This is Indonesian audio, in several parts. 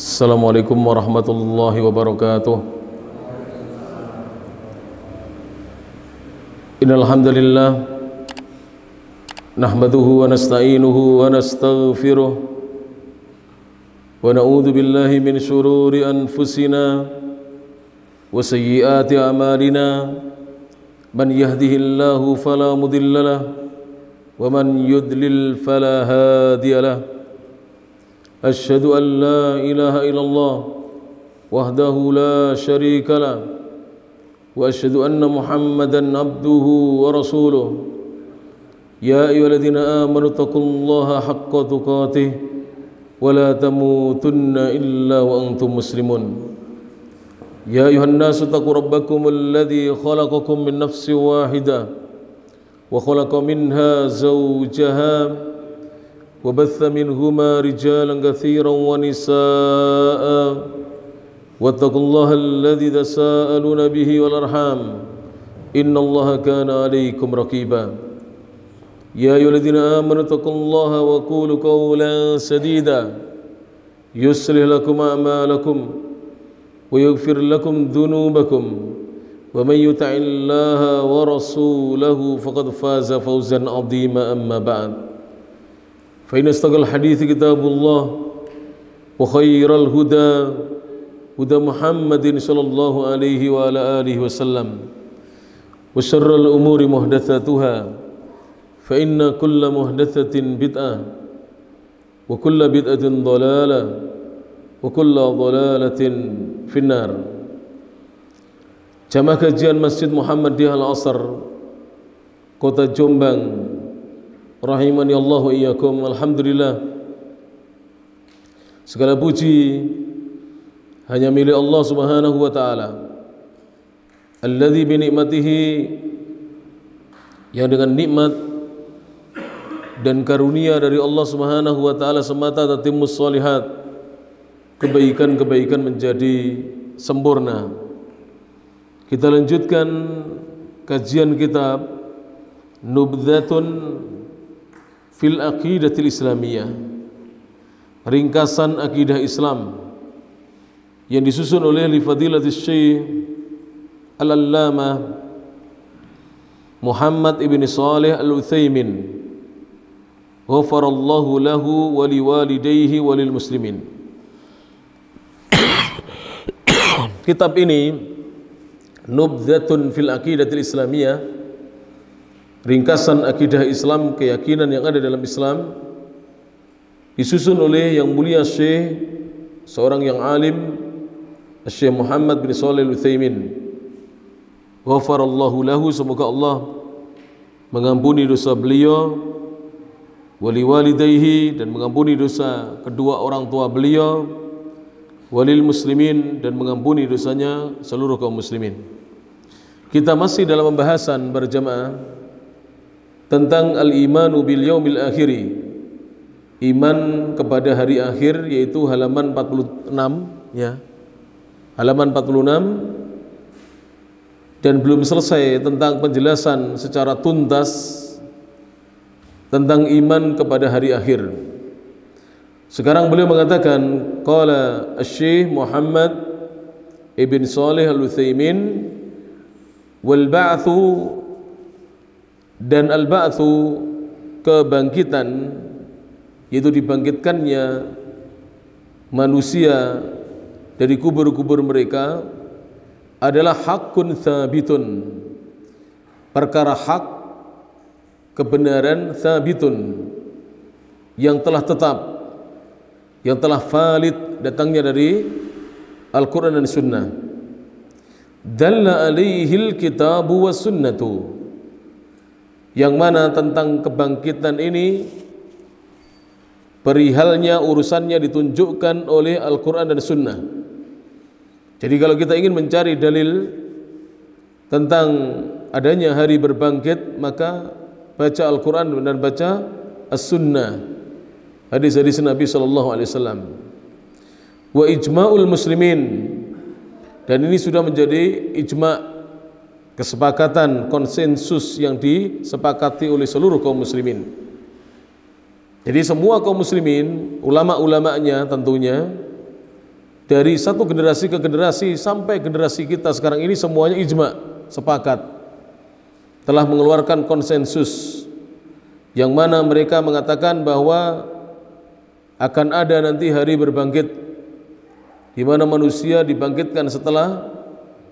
Assalamualaikum warahmatullahi wabarakatuh. Innal hamdalillah nahmaduhu wa nasta'inuhu wa nastaghfiruh wa na'udzu billahi min shururi anfusina wa sayyiati a'malina. Man yahdihillahu fala mudhillalah wa man yudlil fala hadiyalah. Asyhadu an la ilaha illallah wahdahu la syarika lah wa asyhadu anna Muhammadan abduhu wa rasuluh. Ya ayyuhalladzina amanu taqullaha haqqa tuqatih wa la tamutunna illa wa antum muslimun. Ya ayyuhan nasu taqu rabbakumul ladzi khalaqakum min nafsin wahidah wa khalaqa minha zawjaha وبث منهما رجالا كثيرا ونساء واتقوا الله الذي تساءلون به والأرحام إن الله كان عليكم رقيبا. يا أيها الذين آمنوا اتقوا الله وقولوا قولا سديدا يصلح لكم أعمالكم ويغفر لكم ذنوبكم ومن يطع الله ورسوله فقد فاز فوزا عظيما. أما بعد فإن أصدق الحديث كتاب الله وخير الهدى هدى محمد صلى الله عليه وعلى آله وسلم وشر الأمور محدثاتها فإن كل محدثة بدعة وكل بدعة ضلالة وكل ضلالة في النار. Jamaah kajian Masjid Muhammadiyah Al-Asr Kota Jombang rahimani Allah wa iyyakum. Alhamdulillah, segala puji hanya milik Allah Subhanahu wa taala, alladzi bi nikmatihi, yang dengan nikmat dan karunia dari Allah Subhanahu wa taala semata tatimmus shalihat, kebaikan-kebaikan menjadi sempurna. Kita lanjutkan kajian kitab Nubdzatun fil aqidatil islamiyah, ringkasan akidah Islam yang disusun oleh Fadilatul Syekh Al-Allamah Muhammad ibn Shalih Al-Utsaimin, ghafarallahu lahu wa liwalidayhi wa lil muslimin. Kitab ini Nubdzatun fil aqidatil islamiyah, ringkasan akidah Islam, keyakinan yang ada dalam Islam, disusun oleh yang mulia Syekh, seorang yang alim, Syekh Muhammad bin Shalih Al-Utsaimin, ghafarallahu lahu, semoga Allah mengampuni dosa beliau, wali walidayhi, dan mengampuni dosa kedua orang tua beliau, walil muslimin, dan mengampuni dosanya seluruh kaum muslimin. Kita masih dalam pembahasan berjamaah tentang al-imanu bil yaumil akhiri, iman kepada hari akhir, yaitu halaman 46 ya. Halaman 46, dan belum selesai tentang penjelasan secara tuntas tentang iman kepada hari akhir. Sekarang beliau mengatakan, qala asy-syekh Muhammad ibn Shalih Al-Utsaimin, wal ba'tsu, dan al-ba'tsu, kebangkitan, yaitu dibangkitkannya manusia dari kubur-kubur mereka, adalah hakun tsabitun, perkara hak, kebenaran, tsabitun, yang telah tetap, yang telah valid, datangnya dari Al-Quran dan Sunnah. Dalla alaihil kitabu was sunnatu, yang mana tentang kebangkitan ini perihalnya, urusannya ditunjukkan oleh Al-Quran dan Sunnah. Jadi kalau kita ingin mencari dalil tentang adanya hari berbangkit, maka baca Al-Quran dan baca As-Sunnah, hadis-hadis Nabi SAW. Wa ijma'ul muslimin, dan ini sudah menjadi ijma', kesepakatan, konsensus yang disepakati oleh seluruh kaum muslimin. Jadi semua kaum muslimin, ulama-ulamanya tentunya, dari satu generasi ke generasi sampai generasi kita sekarang ini semuanya ijma, sepakat, telah mengeluarkan konsensus yang mana mereka mengatakan bahwa akan ada nanti hari berbangkit di mana manusia dibangkitkan setelah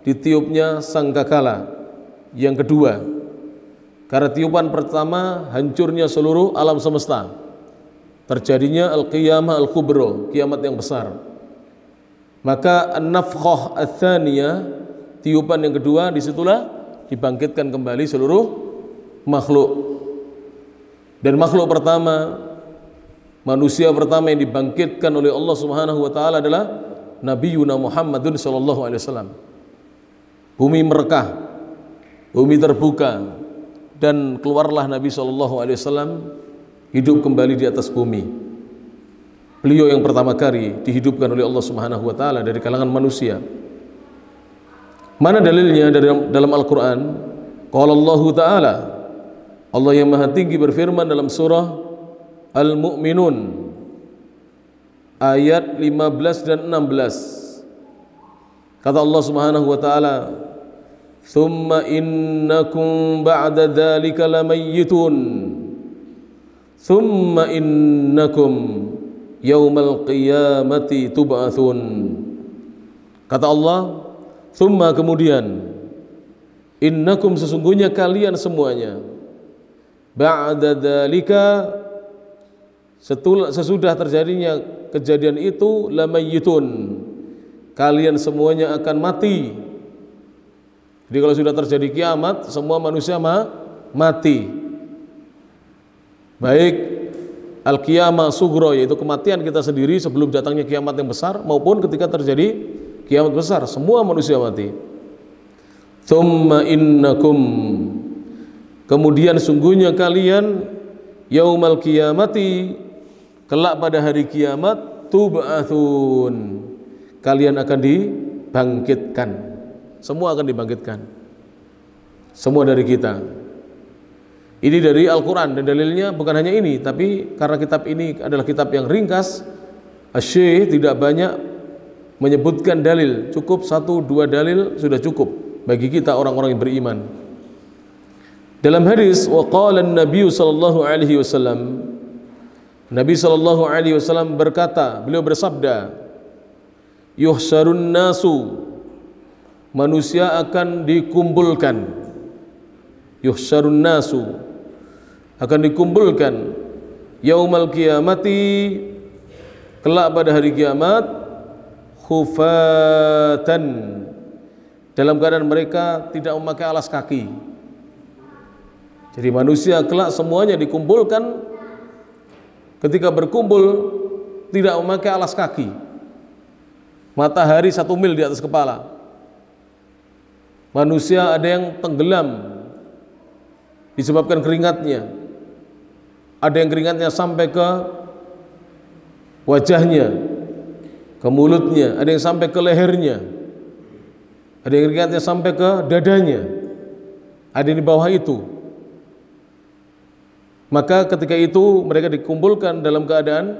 ditiupnya sangkakala yang kedua, karena tiupan pertama hancurnya seluruh alam semesta, terjadinya al-qiyamah al-kubra, kiamat yang besar. Maka an-nafkhah ats-tsaniyah, tiupan yang kedua, disitulah dibangkitkan kembali seluruh makhluk. Dan makhluk pertama, manusia pertama yang dibangkitkan oleh Allah Subhanahu wa taala adalah Nabiyuna Muhammadun sallallahu alaihi wasallam. Bumi merekah, bumi terbuka, dan keluarlah Nabi sallallahu alaihi wasallam hidup kembali di atas bumi. Beliau yang pertama kali dihidupkan oleh Allah Subhanahu wa taala dari kalangan manusia. Mana dalilnya? Dalam Al-Qur'an, qala Allah taala, Allah yang Maha Tinggi berfirman dalam surah Al-Mu'minun ayat 15 dan 16. Kata Allah Subhanahu wa taala, "Tsumma innakum ba'da dzalika lamayyitun. Tsumma innakum yaumal qiyamati tub'atsun." Kata Allah, "Tsumma," kemudian, "innakum," sesungguhnya kalian semuanya, ba'da dzalika, sesudah terjadinya kejadian itu, lamayyitun, kalian semuanya akan mati. Jadi kalau sudah terjadi kiamat, semua manusia mati. Baik al-qiyamah sughra, yaitu kematian kita sendiri sebelum datangnya kiamat yang besar, maupun ketika terjadi kiamat besar, semua manusia mati. Tsumma innakum, kemudian sungguhnya kalian, yaumal qiyamati, kelak pada hari kiamat, tub'atsun, kalian akan dibangkitkan. Semua akan dibangkitkan, semua dari kita. Ini dari Al-Quran, dan dalilnya bukan hanya ini, tapi karena kitab ini adalah kitab yang ringkas, Asy-Syaikh tidak banyak menyebutkan dalil, cukup 1-2 dalil sudah cukup bagi kita orang-orang yang beriman. Dalam hadis, wa qala an-nabiy sallallahu alaihi wasallam, Nabi sallallahu alaihi wasallam berkata, beliau bersabda, yuhsyarun nasu, manusia akan dikumpulkan. Yuhsyarun nasu, akan dikumpulkan, yaumal qiyamati, kelak pada hari kiamat, khufatan, dalam keadaan mereka tidak memakai alas kaki. Jadi manusia kelak semuanya dikumpulkan, ketika berkumpul tidak memakai alas kaki. Matahari 1 mil di atas kepala. Manusia ada yang tenggelam disebabkan keringatnya, ada yang keringatnya sampai ke wajahnya, ke mulutnya, ada yang sampai ke lehernya, ada yang keringatnya sampai ke dadanya, ada yang di bawah itu. Maka ketika itu mereka dikumpulkan dalam keadaan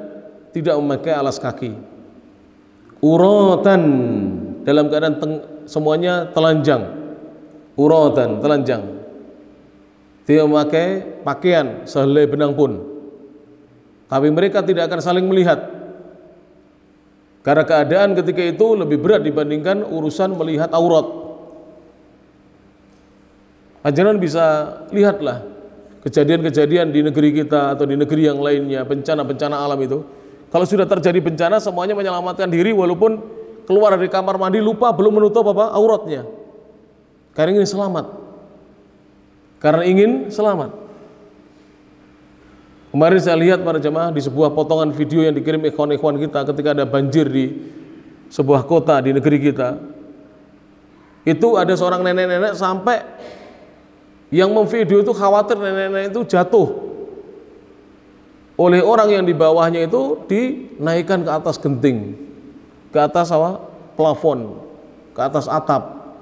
tidak memakai alas kaki, uratan, dalam keadaan semuanya telanjang, uratan, telanjang, tidak memakai pakaian sehelai benang pun. Tapi mereka tidak akan saling melihat, karena keadaan ketika itu lebih berat dibandingkan urusan melihat aurat. Panjenengan bisa lihatlah kejadian-kejadian di negeri kita atau di negeri yang lainnya, bencana-bencana alam itu. Kalau sudah terjadi bencana, semuanya menyelamatkan diri walaupun keluar dari kamar mandi lupa belum menutup auratnya, karena ingin selamat. Kemarin saya lihat para jemaah di sebuah potongan video yang dikirim ikhwan-ikhwan kita ketika ada banjir di sebuah kota di negeri kita. Itu ada seorang nenek-nenek sampai yang memvideo itu khawatir nenek-nenek itu jatuh oleh orang yang di bawahnya itu dinaikkan ke atas genting, ke atas plafon, ke atas atap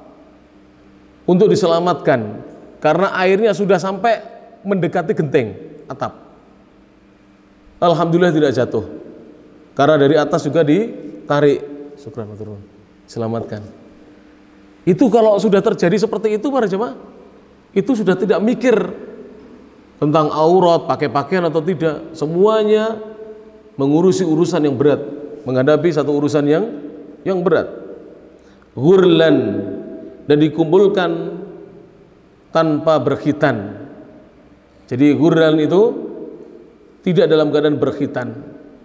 untuk diselamatkan, karena airnya sudah sampai mendekati genting atap. Alhamdulillah tidak jatuh, karena dari atas juga ditarik syukran turun. Selamatkan. Itu kalau sudah terjadi seperti itu para jemaah, itu sudah tidak mikir tentang aurat, pakai pakaian atau tidak, semuanya mengurusi urusan yang berat, menghadapi satu urusan yang berat. Ghurlan, dan dikumpulkan tanpa berkhitan. Jadi ghurlan itu tidak dalam keadaan berkhitan,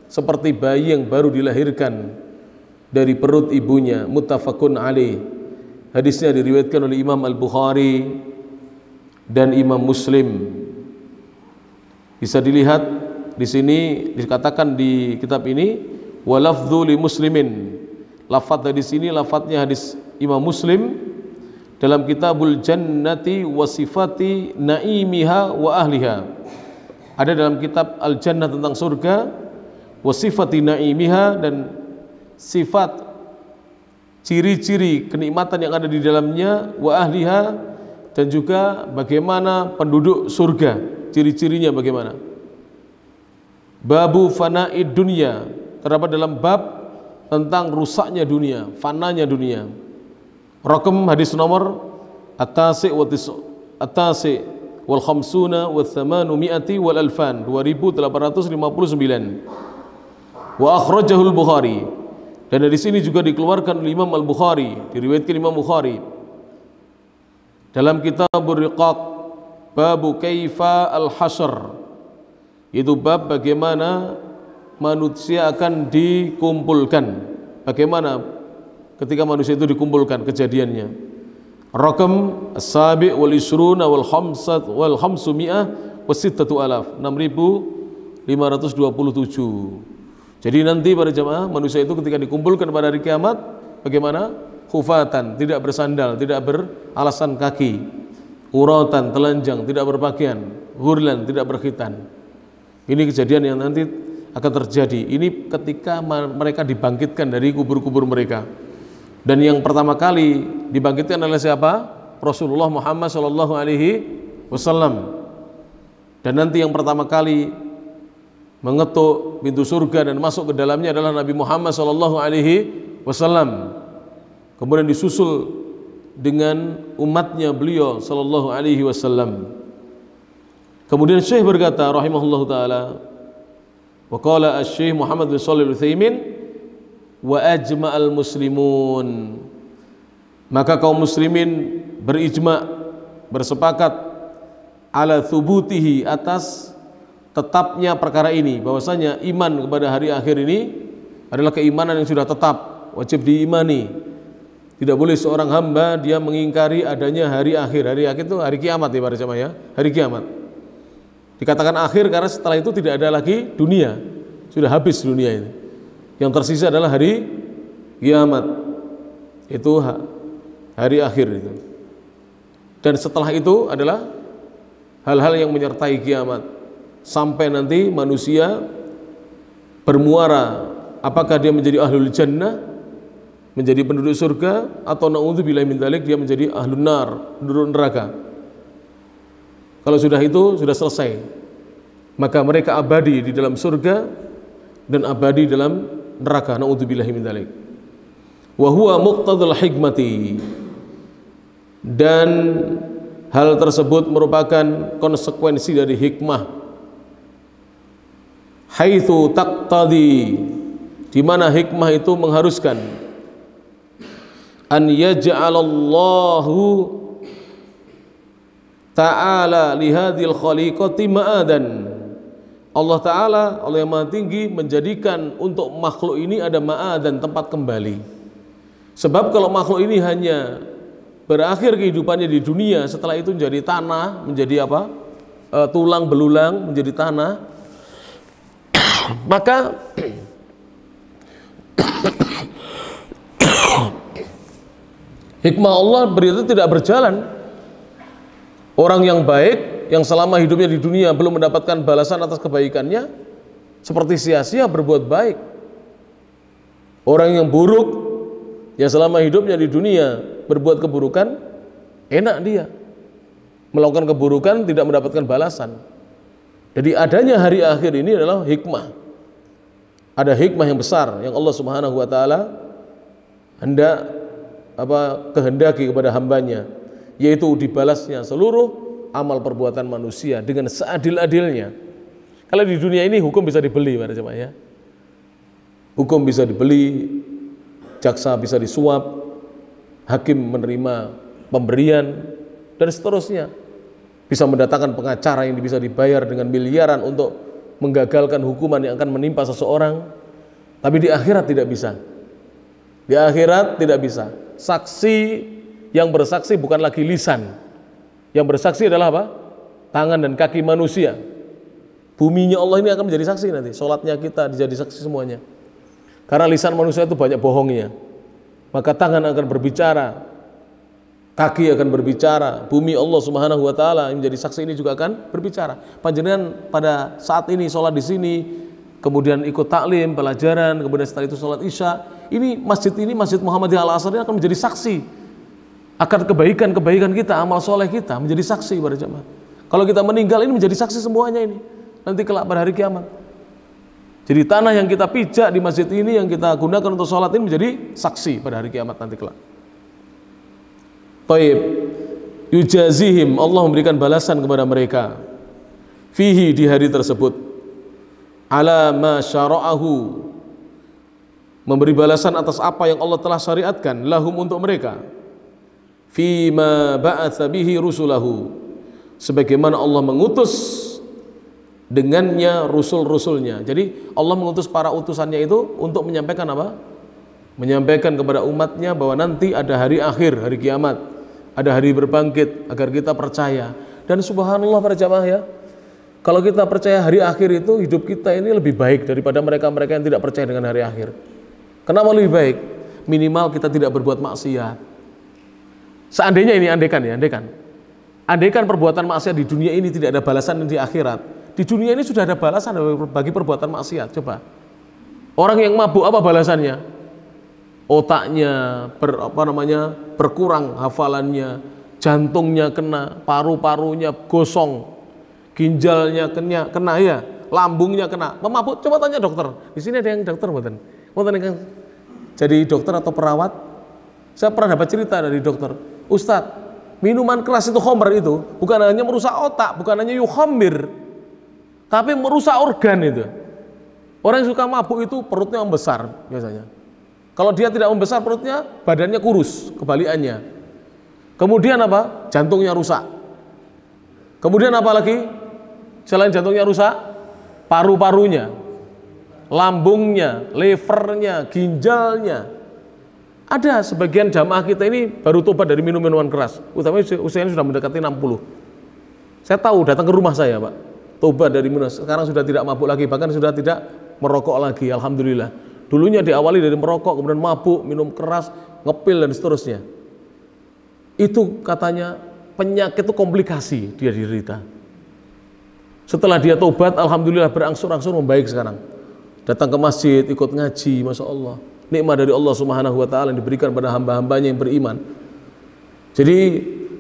seperti bayi yang baru dilahirkan dari perut ibunya. Muttafaqun alaih. Hadisnya diriwayatkan oleh Imam Al-Bukhari dan Imam Muslim. Bisa dilihat di sini dikatakan di kitab ini walafdzu li muslimin. Lafaz di sini lafaznya hadis Imam Muslim dalam Kitabul Jannati wa sifati naimiha wa ahliha. Ada dalam kitab Al-Jannah tentang surga, wa sifati naimiha, dan sifat ciri-ciri kenikmatan yang ada di dalamnya, wa ahliha, dan juga bagaimana penduduk surga, ciri-cirinya bagaimana. Babu fana'id dunya, terdapat dalam bab tentang rusaknya dunia, fananya dunia. Rakam hadis nomor at-tasi' wal khamsuna wa thamanu mi'ati wal alfan, 2859. Wa akhrajahu al-Bukhari, dan dari sini juga dikeluarkan oleh Imam Al-Bukhari, diriwayatkan Imam Bukhari dalam Kitabur Riqaq, babu kaifa al-hasyr, itu bab bagaimana manusia akan dikumpulkan, bagaimana ketika manusia itu dikumpulkan kejadiannya. Rakam as-sabi' wal ishruna wal khamsat wal khamsumi'ah wa sittatu alaf, 6527. Jadi nanti para jamaah, manusia itu ketika dikumpulkan pada hari kiamat bagaimana? Khufatan, tidak bersandal, tidak beralasan kaki, uratan, telanjang, tidak berpakaian, ghurlan, tidak berkhitan. Ini kejadian yang nanti akan terjadi. Ini ketika mereka dibangkitkan dari kubur-kubur mereka. Dan yang pertama kali dibangkitkan adalah siapa? Rasulullah Muhammad SAW. Dan nanti yang pertama kali mengetuk pintu surga dan masuk ke dalamnya adalah Nabi Muhammad SAW. Kemudian disusul dengan umatnya beliau SAW. Kemudian Syekh berkata rahimahullah ta'ala, wa qala asy-Syekh Muhammad bin Shalih Al-Utsaimin, wa ajma'al muslimun, maka kaum muslimin berijma', bersepakat, ala thubutihi, atas tetapnya perkara ini, bahwasanya iman kepada hari akhir ini adalah keimanan yang sudah tetap, wajib diimani. Tidak boleh seorang hamba dia mengingkari adanya hari akhir. Hari akhir itu hari kiamat ya para jemaah ya, hari kiamat. Dikatakan akhir karena setelah itu tidak ada lagi dunia, sudah habis dunia ini. Yang tersisa adalah hari kiamat, itu hari akhir itu. Dan setelah itu adalah hal-hal yang menyertai kiamat. Sampai nanti manusia bermuara, apakah dia menjadi ahlul jannah, menjadi penduduk surga, atau na'udzubillahi min dzalik dia menjadi ahlun nar, penduduk neraka. Kalau sudah itu sudah selesai, maka mereka abadi di dalam surga dan abadi dalam neraka, na'udzubillahi min dzalik. Wa huwa muqtadul hikmati, dan hal tersebut merupakan konsekuensi dari hikmah. Haitsu taqtadi, di mana hikmah itu mengharuskan, an yaj'alallahu ta'ala lihadil khaliqati ma'adan. Allah Ta'ala, Allah yang Maha Tinggi, menjadikan untuk makhluk ini ada ma'adan, tempat kembali. Sebab kalau makhluk ini hanya berakhir kehidupannya di dunia, setelah itu menjadi tanah, menjadi apa? Tulang belulang, menjadi tanah, maka hikmah Allah berarti tidak berjalan. Orang yang baik yang selama hidupnya di dunia belum mendapatkan balasan atas kebaikannya, seperti sia-sia berbuat baik. Orang yang buruk yang selama hidupnya di dunia berbuat keburukan, enak dia melakukan keburukan, tidak mendapatkan balasan. Jadi adanya hari akhir ini adalah hikmah. Ada hikmah yang besar yang Allah Subhanahu wa taala kehendaki kepada hambanya, yaitu dibalasnya seluruh amal perbuatan manusia dengan seadil-adilnya. Kalau di dunia ini hukum bisa dibeli, para jemaah ya. Hukum bisa dibeli, jaksa bisa disuap, hakim menerima pemberian, dan seterusnya. Bisa mendatangkan pengacara yang bisa dibayar dengan miliaran untuk menggagalkan hukuman yang akan menimpa seseorang. Tapi di akhirat tidak bisa. Di akhirat tidak bisa. Saksi yang bersaksi bukan lagi lisan. Yang bersaksi adalah apa? Tangan dan kaki manusia. Buminya Allah ini akan menjadi saksi nanti. Sholatnya kita jadi saksi semuanya. Karena lisan manusia itu banyak bohongnya. Maka tangan akan berbicara, kaki akan berbicara, bumi Allah Subhanahu wa taala yang menjadi saksi ini juga akan berbicara. Panjenengan pada saat ini sholat di sini, kemudian ikut taklim, pelajaran, kemudian setelah itu sholat Isya, ini Masjid Muhammadiyah Al-Azhar ini akan menjadi saksi akan kebaikan-kebaikan kita, amal soleh kita menjadi saksi pada jemaah. Kalau kita meninggal ini menjadi saksi semuanya ini nanti kelak pada hari kiamat. Jadi tanah yang kita pijak di masjid ini yang kita gunakan untuk sholat ini menjadi saksi pada hari kiamat nanti kelak. Taib, yujazihim, Allah memberikan balasan kepada mereka fihi, di hari tersebut, ala ma syara'ahu, memberi balasan atas apa yang Allah telah syariatkan lahum untuk mereka, fima ba'atsa bihi rusulahu, sebagaimana Allah mengutus dengannya rusul-rusulnya. Jadi Allah mengutus para utusannya itu untuk menyampaikan apa? Menyampaikan kepada umatnya bahwa nanti ada hari akhir, hari kiamat, ada hari berbangkit, agar kita percaya. Dan subhanallah para jamaah ya, kalau kita percaya hari akhir itu, hidup kita ini lebih baik daripada mereka-mereka yang tidak percaya dengan hari akhir. Kenapa lebih baik? Minimal kita tidak berbuat maksiat. Seandainya ini, andaikan perbuatan maksiat di dunia ini tidak ada balasan di akhirat. Di dunia ini sudah ada balasan bagi perbuatan maksiat. Coba, orang yang mabuk apa balasannya? Otaknya berkurang hafalannya, jantungnya kena, paru-parunya gosong, ginjalnya kena ya, lambungnya kena. Memabuk, coba tanya dokter. Di sini ada yang dokter mboten? Mboten yang jadi dokter atau perawat? Saya pernah dapat cerita dari dokter. Ustadz, minuman keras itu khamr itu bukan hanya merusak otak, bukan hanya yukhamir, tapi merusak organ itu. Orang yang suka mabuk itu perutnya membesar biasanya. Kalau dia tidak membesar perutnya, badannya kurus, kebalikannya. Kemudian apa? Jantungnya rusak. Kemudian apa lagi? Selain jantungnya rusak, paru-parunya, lambungnya, levernya, ginjalnya. Ada sebagian jamaah kita ini baru tobat dari minum minuman keras, utamanya usianya sudah mendekati 60. Saya tahu, datang ke rumah saya Pak, tobat dari minum, sekarang sudah tidak mabuk lagi, bahkan sudah tidak merokok lagi, alhamdulillah. Dulunya diawali dari merokok, kemudian mabuk, minum keras, ngepil dan seterusnya. Itu katanya penyakit itu komplikasi dia derita. Setelah dia tobat, alhamdulillah berangsur-angsur membaik sekarang. Datang ke masjid, ikut ngaji, masya Allah. Nikmat dari Allah Subhanahu wa taala yang diberikan pada hamba-hambanya yang beriman. Jadi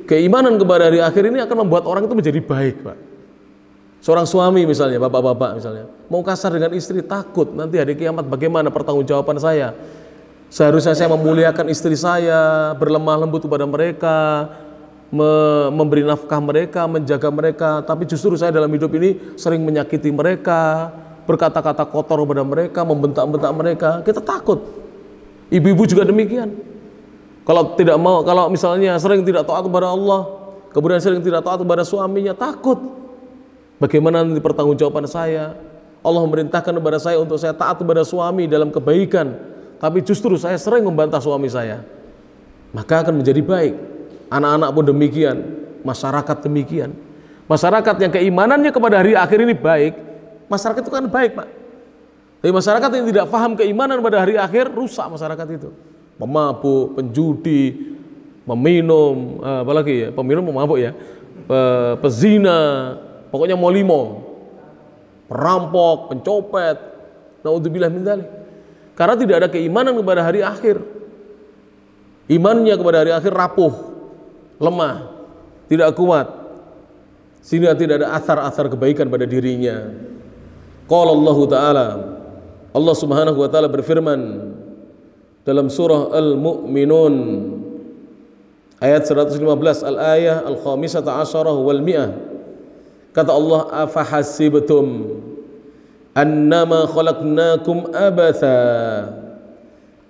keimanan kepada hari akhir ini akan membuat orang itu menjadi baik, Pak. Seorang suami misalnya, bapak-bapak misalnya, mau kasar dengan istri, takut nanti hari kiamat bagaimana pertanggungjawaban saya. Seharusnya saya memuliakan istri saya, berlemah lembut kepada mereka, memberi nafkah mereka, menjaga mereka, tapi justru saya dalam hidup ini sering menyakiti mereka, berkata-kata kotor kepada mereka, membentak-bentak mereka. Kita takut. Ibu-ibu juga demikian. Kalau misalnya sering tidak taat kepada Allah, kemudian sering tidak taat kepada suaminya, takut. Bagaimana nanti pertanggungjawaban saya? Allah memerintahkan kepada saya untuk saya taat kepada suami dalam kebaikan, tapi justru saya sering membantah suami saya. Maka akan menjadi baik. Anak-anak pun demikian, masyarakat demikian. Masyarakat yang keimanannya kepada hari akhir ini baik, masyarakat itu kan baik, Pak. Tapi masyarakat yang tidak paham keimanan pada hari akhir, rusak masyarakat itu. Pemabuk, penjudi, meminum, apalagi ya, peminum pemabuk ya, pezina, pokoknya molimo, perampok, pencopet, naudzubillah min dzalik. Karena tidak ada keimanan kepada hari akhir. Imannya kepada hari akhir rapuh, lemah, tidak kuat, sehingga tidak ada asar-asar kebaikan pada dirinya. Qala Allah Ta'ala, Allah Subhanahu wa taala berfirman, dalam surah Al-Mu'minun ayat 115, al-ayah al-khamisata asyarah wal mi'ah. Kata Allah, afahasibtum annama khalaqnakum abatha.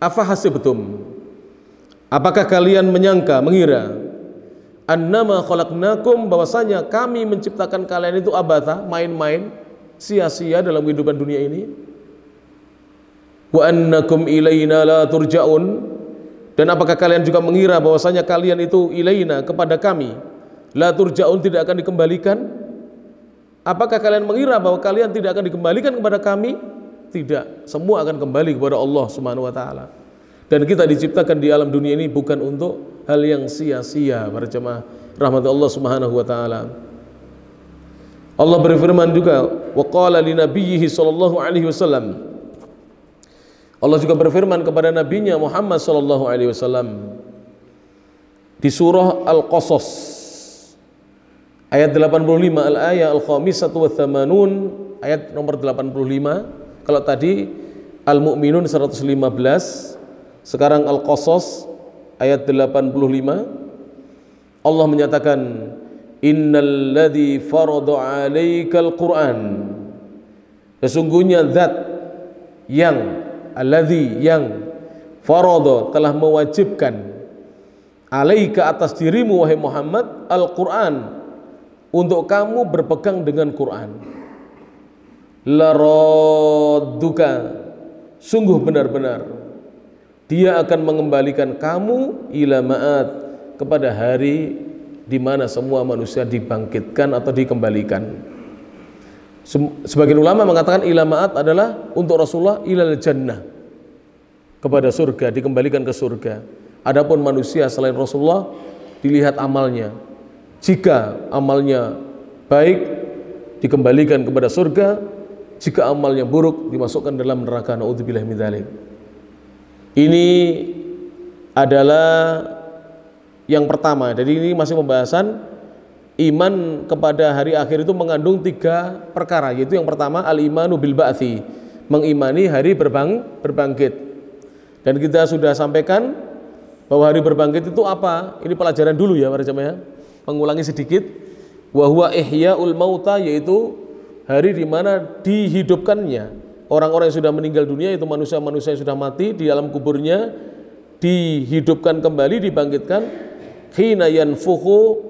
Afahasibtum, apakah kalian menyangka, mengira, annama khalaqnakum, bahwasanya kami menciptakan kalian itu abatha, main-main, sia-sia dalam kehidupan dunia ini. Wa annakum ilaina la turja'un, dan apakah kalian juga mengira bahwasanya kalian itu ilaina, kepada kami, la turja'un, tidak akan dikembalikan? Apakah kalian mengira bahwa kalian tidak akan dikembalikan kepada kami? Tidak, semua akan kembali kepada Allah Subhanahu wa taala. Dan kita diciptakan di alam dunia ini bukan untuk hal yang sia-sia, para jemaah rahmat Allah Subhanahu wa taala. Allah berfirman juga, wa qala li nabiyhi sallallahu alaihi wasallam. Allah juga berfirman kepada nabinya Muhammad sallallahu alaihi wasallam di surah Al-Qasas ayat 85, al-ayah al-khamisatu wa thamanun, ayat nomor 85. Kalau tadi Al-Mu'minun 115, sekarang Al-Qasas ayat 85. Allah menyatakan, innal ladzi farada 'alaikal Qur'an, sesungguhnya zat yang alladzi yang farada, telah mewajibkan, 'alaika, atas dirimu wahai Muhammad, Al-Qur'an, untuk kamu berpegang dengan Quran. Laradduka, sungguh benar-benar dia akan mengembalikan kamu ila ma'ad, kepada hari di mana semua manusia dibangkitkan atau dikembalikan. Sebagian ulama mengatakan ila ma'ad adalah untuk Rasulullah ilal jannah, kepada surga, dikembalikan ke surga. Adapun manusia selain Rasulullah dilihat amalnya. Jika amalnya baik, dikembalikan kepada surga. Jika amalnya buruk, dimasukkan dalam neraka. Na'udzubillah min dzalik. Ini adalah yang pertama. Jadi ini masih pembahasan iman kepada hari akhir itu mengandung 3 perkara, yaitu yang pertama al-imanu bil ba'tsi, mengimani hari berbangkit. Dan kita sudah sampaikan bahwa hari berbangkit itu apa? Ini pelajaran dulu ya para jemaah. Mengulangi sedikit. Wa huwa ihya'ul mauta, yaitu hari di mana dihidupkannya orang-orang yang sudah meninggal dunia, itu manusia-manusia yang sudah mati di alam kuburnya, dihidupkan kembali, dibangkitkan. Khina yanfukhu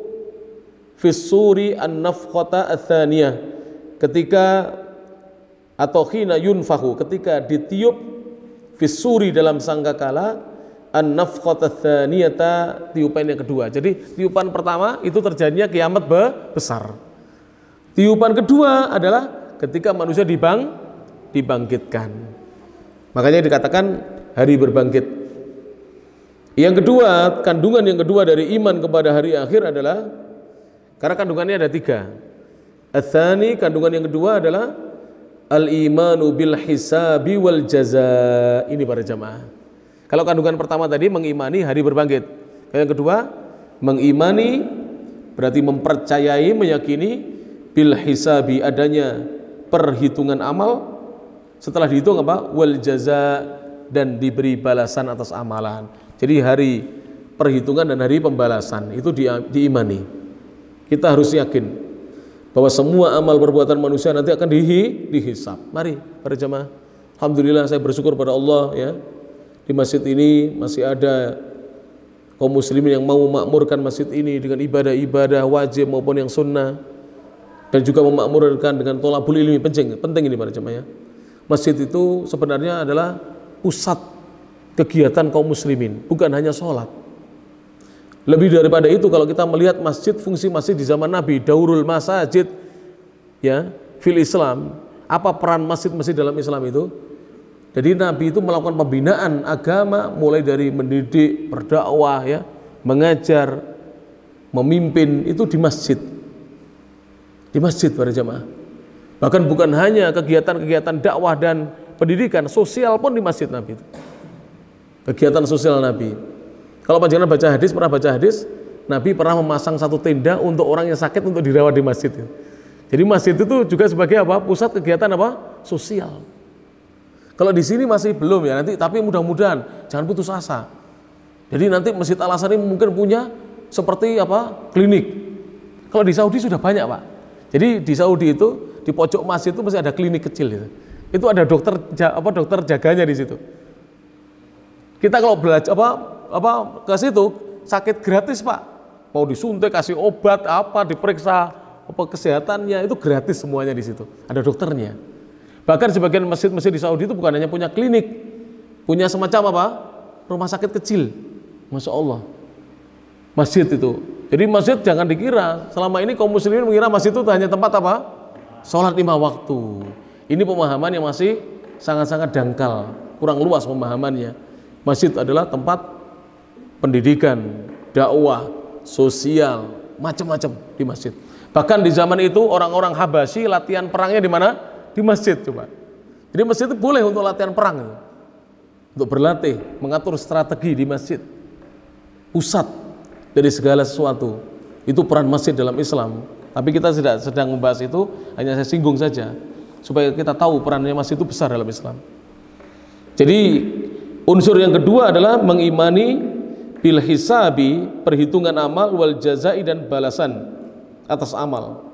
fis suri an-nafkhata ats-tsaniyah, ketika, atau khina yunfakhu, ketika ditiup, fis suri, dalam sangkakala, an-nafkhata ats-tsaniyata, tiupan yang kedua. Jadi tiupan pertama itu terjadinya kiamat besar. Tiupan kedua adalah ketika manusia dibangkitkan. Makanya dikatakan hari berbangkit. Yang kedua, kandungan yang kedua dari iman kepada hari akhir adalah, karena kandungannya ada 3. Ats-tsani, kandungan yang kedua adalah al-imanu bil hisabi wal jaza. Ini para jamaah. Kalau kandungan pertama tadi mengimani hari berbangkit. Yang kedua, mengimani berarti mempercayai, meyakini bil hisabi, adanya perhitungan amal, setelah dihitung apa? Wal jaza, dan diberi balasan atas amalan. Jadi hari perhitungan dan hari pembalasan itu diimani. Kita harus yakin bahwa semua amal perbuatan manusia nanti akan dihisab. Mari para jemaah, alhamdulillah saya bersyukur pada Allah ya, di masjid ini masih ada kaum muslimin yang mau memakmurkan masjid ini dengan ibadah-ibadah wajib maupun yang sunnah, dan juga memakmurkan dengan thalabul ilmi. Penting ini para jemaah ya. Masjid itu sebenarnya adalah pusat kegiatan kaum muslimin, bukan hanya sholat. Lebih daripada itu, kalau kita melihat masjid, fungsi masjid di zaman Nabi, daurul masajid ya fil Islam, apa peran masjid-masjid dalam Islam itu? Jadi Nabi itu melakukan pembinaan agama, mulai dari mendidik, berdakwah ya, mengajar, memimpin, itu di masjid. Di masjid para jemaah. Bahkan bukan hanya kegiatan-kegiatan dakwah dan pendidikan, sosial pun di masjid Nabi itu. Kegiatan sosial Nabi. Kalau panjenengan baca hadis, pernah baca hadis, Nabi pernah memasang satu tenda untuk orang yang sakit untuk dirawat di masjid. Jadi masjid itu juga sebagai apa? Pusat kegiatan apa? Sosial. Kalau di sini masih belum ya nanti, tapi mudah-mudahan jangan putus asa. Jadi nanti Masjid Al Azhar ini mungkin punya seperti apa? Klinik. Kalau di Saudi sudah banyak, Pak. Jadi di Saudi itu di pojok masjid itu masih ada klinik kecil itu. Itu ada dokter dokter jaganya di situ. Kita kalau belajar ke situ sakit gratis, Pak. Mau disuntik, kasih obat apa, diperiksa apa kesehatannya itu gratis semuanya di situ. Ada dokternya. Bahkan sebagian masjid-masjid di Saudi itu bukan hanya punya klinik, punya semacam apa? Rumah sakit kecil. Masya Allah. Masjid itu. Jadi masjid jangan dikira selama ini kaum muslimin mengira masjid itu hanya tempat apa? Sholat 5 waktu. Ini pemahaman yang masih sangat-sangat dangkal, kurang luas pemahamannya. Masjid adalah tempat pendidikan, dakwah, sosial, macam-macam di masjid. Bahkan di zaman itu orang-orang Habasyi latihan perangnya di mana? Di masjid, coba. Jadi masjid itu boleh untuk latihan perang itu. Untuk berlatih, mengatur strategi di masjid. Pusat dari segala sesuatu. Itu peran masjid dalam Islam. Tapi kita tidak sedang membahas itu, hanya saya singgung saja supaya kita tahu perannya masjid itu besar dalam Islam. Jadi unsur yang kedua adalah mengimani bil hisabi, perhitungan amal, wal jazai, dan balasan atas amal.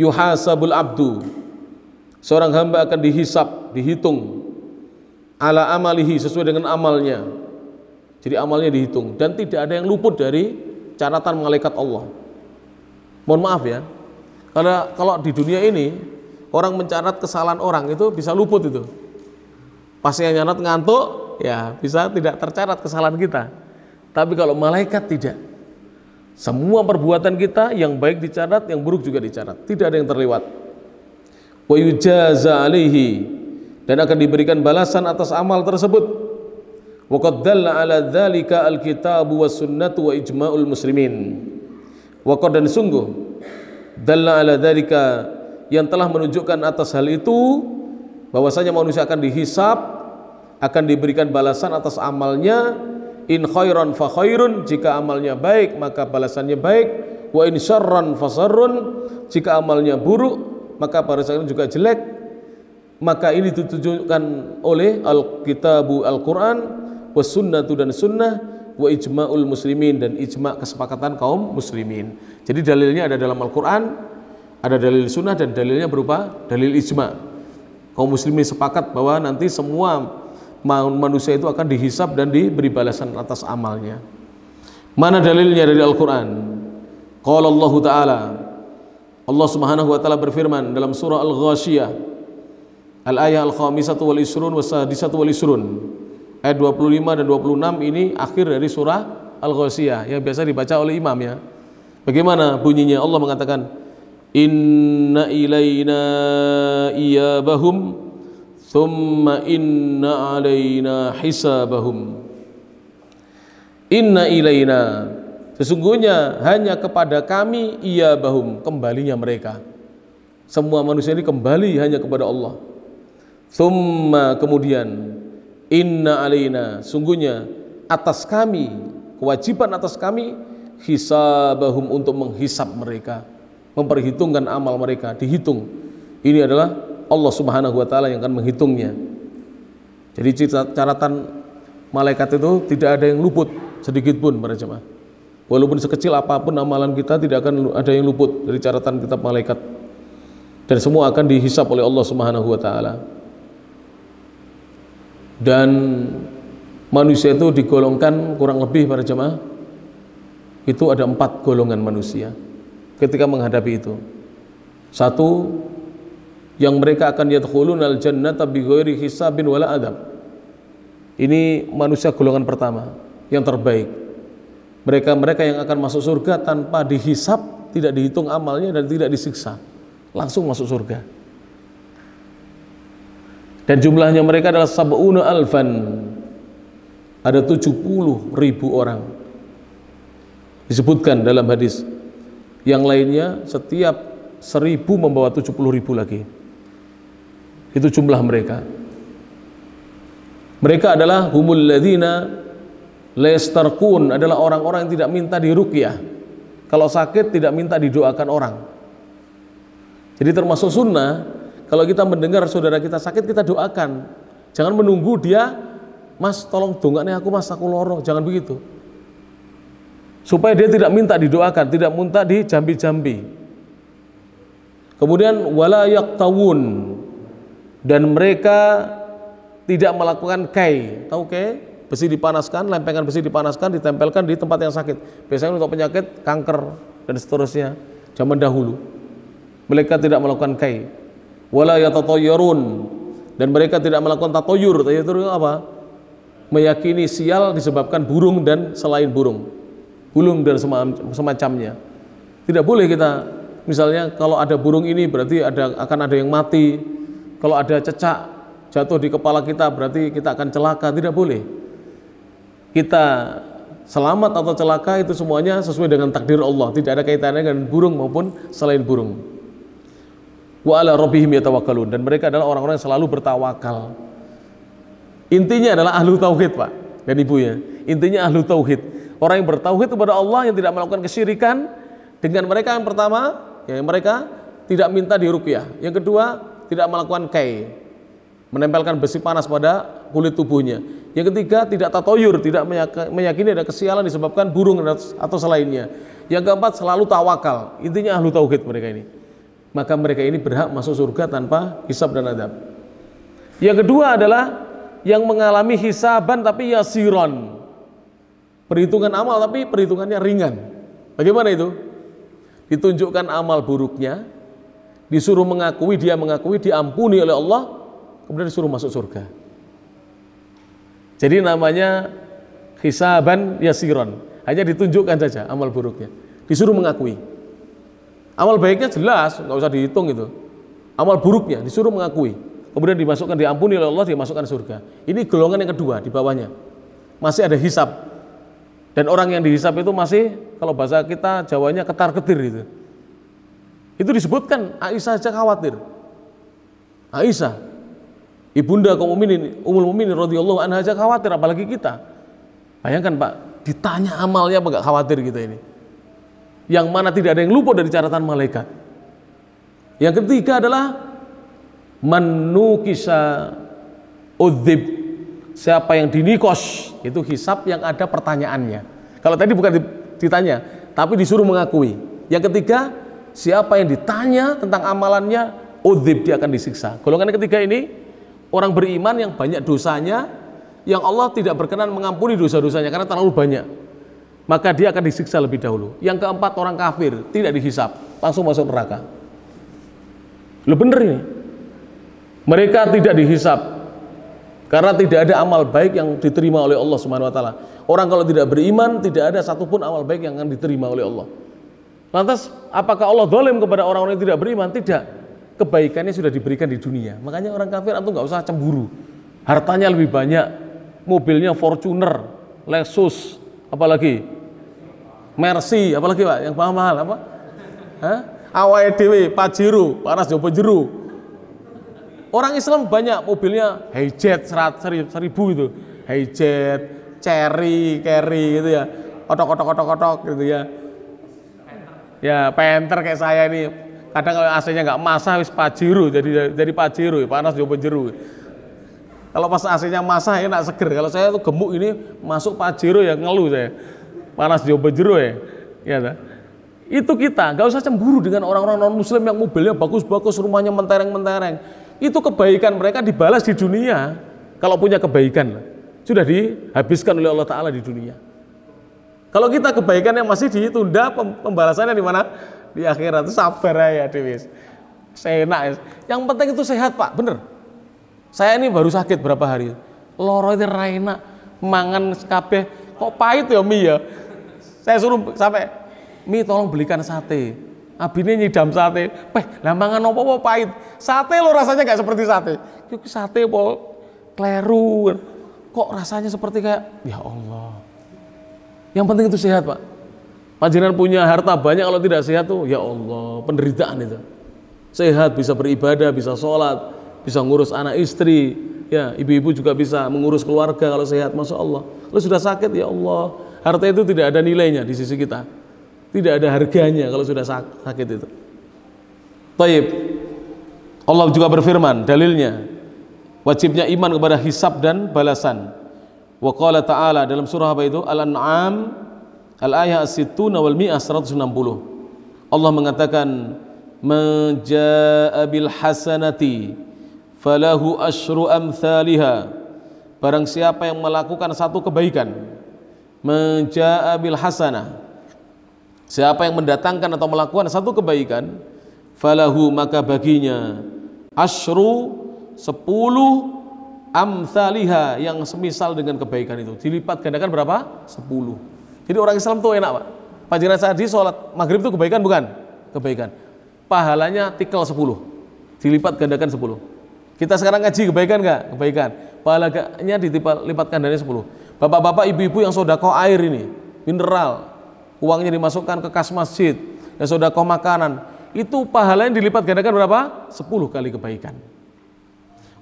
Yuhasabul abdu, seorang hamba akan dihisab, dihitung ala amalihi, sesuai dengan amalnya. Jadi amalnya dihitung dan tidak ada yang luput dari catatan malaikat Allah. Mohon maaf ya, karena kalau di dunia ini orang mencatat kesalahan orang itu bisa luput itu. Pas yang nyatat ngantuk, ya bisa tidak tercatat kesalahan kita. Tapi kalau malaikat tidak. Semua perbuatan kita yang baik dicatat, yang buruk juga dicatat. Tidak ada yang terlewat. Wa yujaza alaihi, dan akan diberikan balasan atas amal tersebut. Wa qad dalla ala dzalika alkitabu was sunnatu wa ijma'ul muslimin. Wa qad, dan sungguh, dalla ala dzalika, yang telah menunjukkan atas hal itu bahwasanya manusia akan dihisab, akan diberikan balasan atas amalnya. In khairan fa khairun, jika amalnya baik maka balasannya baik. Wa in syarran fa syarrun, jika amalnya buruk maka balasannya juga jelek. Maka ini ditunjukkan oleh Alkitabu, Al-Quran, was sunnatu, dan sunnah, wa ijma'ul muslimin, dan ijma' kesepakatan kaum muslimin. Jadi dalilnya ada dalam Al-Quran, ada dalil sunnah, dan dalilnya berupa dalil ijma'. Kaum muslimin sepakat bahwa nanti semua manusia itu akan dihisab dan diberi balasan atas amalnya. Mana dalilnya dari Al-Quran? Qala Allah Ta'ala, Allah Subhanahu wa Ta'ala berfirman dalam surah Al-Ghashiyah, Al-ayah al-khamisatu wal isrun wa sadisatu wal isrun, ayat 25 dan 26. Ini akhir dari surah Al-Ghashiyah yang biasa dibaca oleh imam ya. Bagaimana bunyinya? Allah mengatakan, inna ilayna iyabahum thumma inna alayna hisabahum. Inna ilayna, sesungguhnya hanya kepada kami, iyabahum, kembalinya mereka. Semua manusia ini kembali hanya kepada Allah. Thumma, kemudian, inna alaina, sungguhnya atas kami, kewajiban atas kami, hisabahum, untuk menghisab mereka, memperhitungkan amal mereka, dihitung. Ini adalah Allah Subhanahu wa Ta'ala yang akan menghitungnya. Jadi catatan malaikat itu tidak ada yang luput sedikit pun para jemaah. Walaupun sekecil apapun amalan kita, tidak akan ada yang luput dari catatan kitab malaikat. Dan semua akan dihisab oleh Allah Subhanahu wa Ta'ala. Dan manusia itu digolongkan kurang lebih para jemaah, itu ada 4 golongan manusia ketika menghadapi itu. Satu, yang mereka akan yadkhulunal jannata bighairi hisabin wala adab. Ini manusia golongan pertama, yang terbaik. Mereka yang akan masuk surga tanpa dihisab, tidak dihitung amalnya, dan tidak disiksa, langsung masuk surga. Dan jumlahnya mereka adalah sab'una alfan, ada 70.000 orang. Disebutkan dalam hadis. Yang lainnya setiap 1000 membawa 70.000 lagi. Itu jumlah mereka. Mereka adalah humul ladzina la yastarqun, adalah orang-orang yang tidak minta diruqyah. Kalau sakit tidak minta didoakan orang. Jadi termasuk sunnah, kalau kita mendengar saudara kita sakit, kita doakan. Jangan menunggu dia, Mas tolong dongakne aku Mas, aku loro. Jangan begitu. Supaya dia tidak minta didoakan, tidak minta dijambi-jambi. Kemudian wala yaqtawun, dan mereka tidak melakukan kai. Tahu kai? Besi dipanaskan, lempengan besi dipanaskan, ditempelkan di tempat yang sakit. Biasanya untuk penyakit kanker dan seterusnya. Zaman dahulu mereka tidak melakukan kai. Wala yatatayyarun, dan mereka tidak melakukan tatoyur. Tatoyur itu apa? Meyakini sial disebabkan burung dan selain burung dan semacamnya. Tidak boleh kita, misalnya kalau ada burung ini berarti akan ada yang mati. Kalau ada cecak jatuh di kepala kita berarti kita akan celaka. Tidak boleh. Kita selamat atau celaka itu semuanya sesuai dengan takdir Allah. Tidak ada kaitannya dengan burung maupun selain burung. Wa ala rabbihim yatawakkalun, dan mereka adalah orang-orang yang selalu bertawakal. Intinya adalah ahlu tauhid, Pak dan Ibu ya. Intinya ahlu tauhid. Orang yang bertauhid kepada Allah, yang tidak melakukan kesyirikan. Dengan mereka yang pertama, ya mereka tidak minta diruqyah. Yang kedua, tidak melakukan kai, menempelkan besi panas pada kulit tubuhnya. Yang ketiga, tidak tatoyur, tidak meyakini ada kesialan disebabkan burung atau selainnya. Yang keempat, selalu tawakal. Intinya ahlu tauhid mereka ini. Maka mereka ini berhak masuk surga tanpa hisab dan adab. Yang kedua adalah yang mengalami hisaban tapi yasiron, perhitungan amal tapi perhitungannya ringan. Bagaimana itu? Ditunjukkan amal buruknya, disuruh mengakui, dia mengakui, diampuni oleh Allah, kemudian disuruh masuk surga. Jadi namanya hisaban yasiron, hanya ditunjukkan saja amal buruknya, disuruh mengakui. Amal baiknya jelas, nggak usah dihitung itu. Amal buruknya disuruh mengakui, kemudian dimasukkan, diampuni oleh Allah, dimasukkan surga. Ini golongan yang kedua, di bawahnya masih ada hisab. Dan orang yang dihisab itu masih, kalau bahasa kita Jawanya ketar-ketir itu. Itu disebutkan Aisyah saja khawatir. Aisyah, ibunda kaum mukminin, Ummul Mukminin radhiyallahu anha aja khawatir, apalagi kita. Bayangkan Pak, ditanya amalnya apa enggak khawatir kita ini. Yang mana tidak ada yang luput dari catatan malaikat. Yang ketiga adalah manukisa udzib, siapa yang dinikos, itu hisab yang ada pertanyaannya. Kalau tadi bukan ditanya, tapi disuruh mengakui. Yang ketiga, siapa yang ditanya tentang amalannya, udzib, dia akan disiksa. Golongan yang ketiga ini orang beriman yang banyak dosanya, yang Allah tidak berkenan mengampuni dosa-dosanya karena terlalu banyak, maka dia akan disiksa lebih dahulu. Yang keempat, orang kafir tidak dihisab, langsung masuk neraka. Loh bener ini, mereka tidak dihisab karena tidak ada amal baik yang diterima oleh Allah Subhanahu wa taala. Orang kalau tidak beriman, tidak ada satupun amal baik yang akan diterima oleh Allah. Lantas apakah Allah zalim kepada orang-orang yang tidak beriman? Tidak. Kebaikannya sudah diberikan di dunia. Makanya orang kafir antum nggak usah cemburu. Hartanya lebih banyak, mobilnya Fortuner, Lexus, apalagi Mercy, apalagi Pak yang mahal apa? Awake dhewe Pajero, panas Jopo Jeru. Orang Islam banyak mobilnya Hijet 1000 itu, Hijet, Cherry, Carry gitu ya, kotok gitu ya. Ya Panther kayak saya ini, kadang kalau AC-nya nggak masah wis Pajero, jadi Pajero, panas Jopo Jeru. Kalau pas AC-nya masah enak seger. Kalau saya tuh gemuk ini masuk Pajero ya ngeluh saya, panas Jopo Jeru ya tak? Itu kita nggak usah cemburu dengan orang-orang non Muslim yang mobilnya bagus-bagus, rumahnya mentereng-mentereng. Itu kebaikan mereka dibalas di dunia. Kalau punya kebaikan sudah dihabiskan oleh Allah Ta'ala di dunia. Kalau kita kebaikannya masih ditunda, pembalasannya di mana? Di akhirat. Itu sabar ya Dewi. Enak. Yang penting itu sehat Pak, bener. Saya ini baru sakit berapa hari, loro itu raina, mangan kabeh kok pahit ya mie ya. Saya suruh sampai, Mi tolong belikan sate. Abine nyidam sate. Lah mangan apa pahit. Sate lo rasanya gak seperti sate. Yuk sate apa kleru. Kok rasanya seperti kayak, ya Allah. Yang penting itu sehat Pak. Panjenengan punya harta banyak, kalau tidak sehat tuh, ya Allah, penderitaan itu. Sehat, bisa beribadah, bisa sholat, bisa ngurus anak istri, ya ibu-ibu juga bisa mengurus keluarga kalau sehat, masya Allah. Kalau sudah sakit, ya Allah, harta itu tidak ada nilainya di sisi kita. Tidak ada harganya kalau sudah sakit itu. Taib. Allah juga berfirman, dalilnya, Wajibnya iman kepada hisab dan balasan. Wa qala ta'ala dalam surah apa itu? Al-An'am al-ayah as-sittuna wal mi'ah 160. Allah mengatakan man jaa'a bil hasanati falahu asyru amsalha. Barang siapa yang melakukan satu kebaikan, man jaa'a bil hasanah, siapa yang mendatangkan atau melakukan satu kebaikan, falahu maka baginya asyru 10 amsalha yang semisal dengan kebaikan itu, dilipat gandakan berapa? 10. Jadi orang Islam tuh enak Pak. Panjenengan tadi sholat maghrib itu kebaikan bukan? Kebaikan. Pahalanya tikel 10, dilipat gandakan 10. Kita sekarang ngaji kebaikan enggak? Kebaikan. Pahalanya dilipat gandakan 10. Bapak-bapak, ibu-ibu yang sedekah air ini, mineral, uangnya dimasukkan ke kas masjid, yang sedekah makanan, itu pahalanya dilipat gandakan berapa? 10 kali kebaikan.